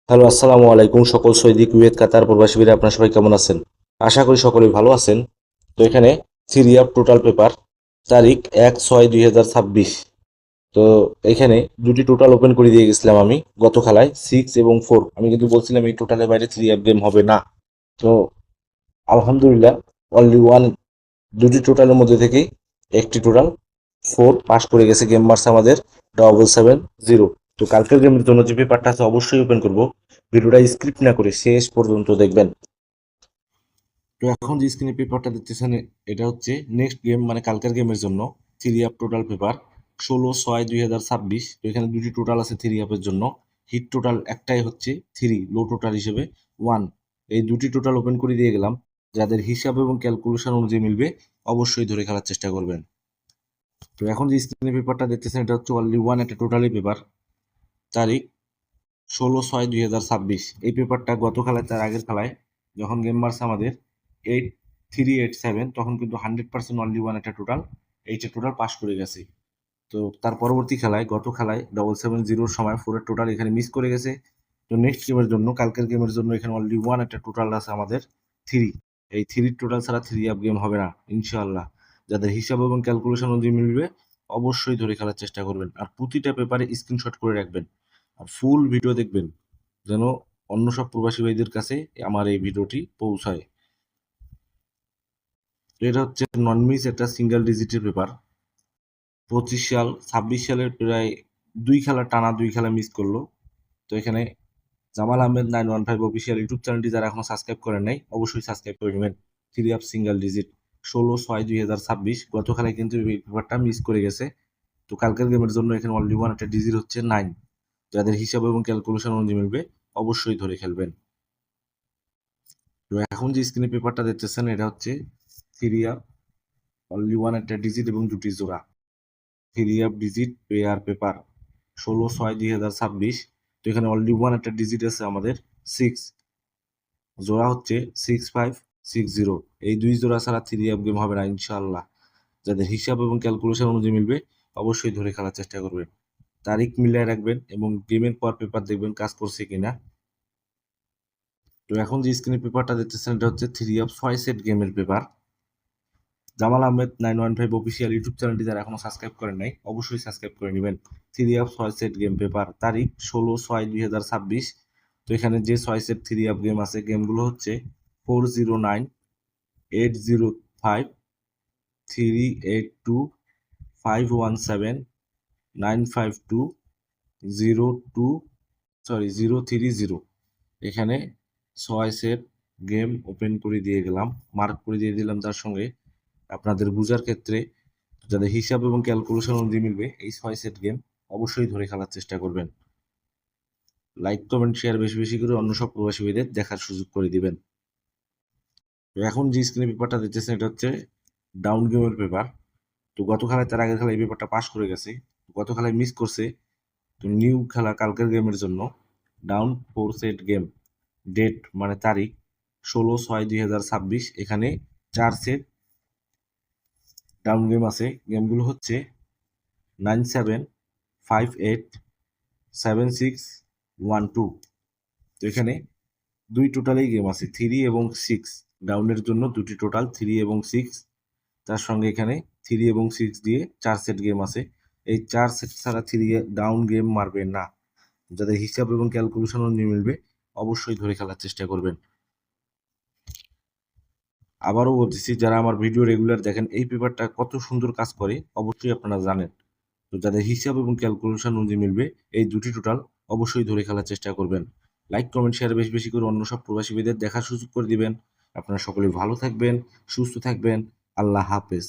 Hello, আসসালামু আলাইকুম সকল সৌদি, কুয়েত, কাতার প্রবাসী ভাইরা, আপনারা সবাই কেমন আছেন? আশা করি সকলেই ভালো আছেন। তো এখানে সিরিয়াপ টোটাল পেপার, তারিখ 1/6/2026। তো এখানে দুটি টোটাল ওপেন করে দিয়ে গেছিলাম আমি গত খেলায় 6 এবং 4। আমি কিন্তু বলছিলাম এই টোটালের বাইরে সিরিয়াপ গেম হবে না। তো আলহামদুলিল্লাহ, অনলি ওয়ান, দুটি টোটালের মধ্যে থেকেই একটি টোটাল 4 পাস করে গেছে। গেম মার্স আমাদের 770। তো কালকের গেমের জন্য যে পেপারটা আছে অবশ্যই ওপেন করব। ভিডিওটা স্ক্রিপ্ট না করে শেষ পর্যন্ত দেখবেন। তো এখন যে স্ক্রিনে পেপারটা দেখতেছেন, এটা হচ্ছে নেক্সট গেম, মানে কালকের গেমের জন্য থ্রি আপ টোটাল পেপার 16/6/2026। তো এখানে দুটি টোটাল আছে থ্রি আপের জন্য। হিট টোটাল একটাই হচ্ছে থ্রি, লো টোটাল হিসেবে 1। এই দুটি টোটাল ওপেন করে দিয়ে গেলাম। যাদের হিসাব এবং ক্যালকুলেশন অনুযায়ী মিলবে অবশ্যই ধরে খেলার চেষ্টা করবেন। তো এখন যে স্ক্রিনে পেপারটা দেখতেছেন, এটা হচ্ছে অনলি ওয়ান একটা টোটালি পেপার, তারিখ 16/6/2026। এই পেপারটা গত খেলায়, তার আগের খেলায় যখন গেম মারছে আমাদের 8387, তখন কিন্তু 100% অনলি ওয়ান একটা টোটাল, এইটা টোটাল পাস করে গেছে। তো তার পরবর্তী খেলায়, গত খেলায় 770-র সময় 4-এর টোটাল এখানে মিস করে গেছে। তো নেক্সট গেমের জন্য, কালকের গেমের জন্য এখানে অনলি ওয়ান একটা টোটাল আছে আমাদের থ্রি। এই থ্রির টোটাল ছাড়া থ্রি আপ গেম হবে না ইনশাআল্লাহ। যাদের হিসাব এবং ক্যালকুলেশন অনুযায়ী মিলবে অবশ্যই ধরে খেলার চেষ্টা করবেন, আর প্রতিটা পেপারে স্ক্রিনশট করে রাখবেন, আর ফুল ভিডিও দেখবেন, যেন অন্য সব প্রবাসী ভাইদের কাছে আমার এই ভিডিওটি পৌঁছায়। এটা হচ্ছে নন মিস একটা সিঙ্গেল ডিজিটের পেপার। 25 সাল 26 সালের প্রায় দুই খেলা মিস করলো। তো এখানে জামাল আহমেদ 915 অফিসিয়াল ইউটিউব চ্যানেলটি যারা এখনো সাবস্ক্রাইব করেন নাই অবশ্যই সাবস্ক্রাইব করে নেবেন। Three up single digit 16/6/2026। গত খেলায় কিন্তু এই পেপারটা মিস করে গেছে। তো কালকের গেমের জন্য এখানে অনলি ওয়ান একটা ডিজিট হচ্ছে 9। যাদের হিসাব এবং ক্যালকুলেশন অনুযায়ী মিলবে অবশ্যই ধরে খেলবেন। তো এখন যে স্ক্রিনে পেপারটা দেখতেছেন, এটা হচ্ছে থ্রি আপ, অনলি ওয়ান একটা ডিজিট এবং দুটি জোড়া। Three up digit pair paper 16/6/2026। তো এখানে অনলি ওয়ান একটা ডিজিট আছে আমাদের 6, জোড়া হচ্ছে 6560। এই দুই জোড়া ছাড়া থ্রি আপ গেম হবে না ইনশাআল্লাহ। যাদের হিসাব এবং ক্যালকুলেশন অনুযায়ী মিলবে অবশ্যই ধরে খেলার চেষ্টা করবেন। তারিখ মিলিয়ে রাখবেন এবং গেমের পর পেপার দেখবেন কাজ করছে কিনা। তো এখন যে স্ক্রিনে পেপারটা দেখতেছেন, এটা হচ্ছে থ্রি আপ 6 সেট গেমের paper. Jamal Ahmed 915 official YouTube চ্যানেলটি যারা এখনো সাবস্ক্রাইব করেন নাই অবশ্যই সাবস্ক্রাইব করে নেবেন। Three up 6 set game paper, তারিখ 16/6/2026। তো এখানে যে 6 সেট থ্রি আপ গেম আছে, গেমগুলো হচ্ছে 409, 805, 382, 517, 952, 02, 030। এখানে 6 সেট গেম ওপেন করে দিয়ে গেলাম, মার্ক করে দিয়ে দিলাম। তার সঙ্গে আপনাদের বোঝার ক্ষেত্রে, যাদের হিসাব এবং ক্যালকুলেশন অনুযায়ী মিলবে এই 6 সেট গেম অবশ্যই ধরে খেলার চেষ্টা করবেন। লাইক, কমেন্ট, শেয়ার বেশি বেশি করে অন্য সব প্রবাসী ভাইদের দেখার সুযোগ করে দিবেন। তো এখন যে স্ক্রিনে পেপারটা দেখতেছেন, এটা হচ্ছে ডাউন গেমের পেপার। তো গত খেলায়, তার আগের খেলায় এই পেপারটা পাস করে গেছে, গত খেলায় মিস করছে। তো নিউ খেলা কালকের গেমের জন্য ডাউন 4 সেট গেম, ডেট মানে তারিখ 16/6/2026। এখানে 4 সেট ডাউন গেম আছে। গেমগুলো হচ্ছে 9758, 7612। তো এখানে দুই টোটালেই গেম আছে, 3 এবং 6। ডাউনের জন্য দুটি টোটাল 3 এবং 6। তার সঙ্গে এখানে 3 এবং 6 দিয়ে 4 সেট গেম আছে। এই 4 সেট ছাড়া থ্রি ডাউন গেম মারবেন না। যাদের হিসাব এবং ক্যালকুলেশন অনুযায়ী মিলবে অবশ্যই ধরে খেলার চেষ্টা করবেন। আবারও বলতেছি, যারা আমার ভিডিও রেগুলার দেখেন, এই পেপারটা কত সুন্দর কাজ করে অবশ্যই আপনারা জানেন। তো যাদের হিসাব এবং ক্যালকুলেশন অনুযায়ী মিলবে এই দুটি টোটাল অবশ্যই ধরে খেলার চেষ্টা করবেন। লাইক, কমেন্ট, শেয়ার বেশি বেশি করে অন্য সব প্রবাসীদের দেখার সুযোগ করে দিবেন। আপনারা সকলে ভালো থাকবেন, সুস্থ থাকবেন। আল্লাহ হাফেজ।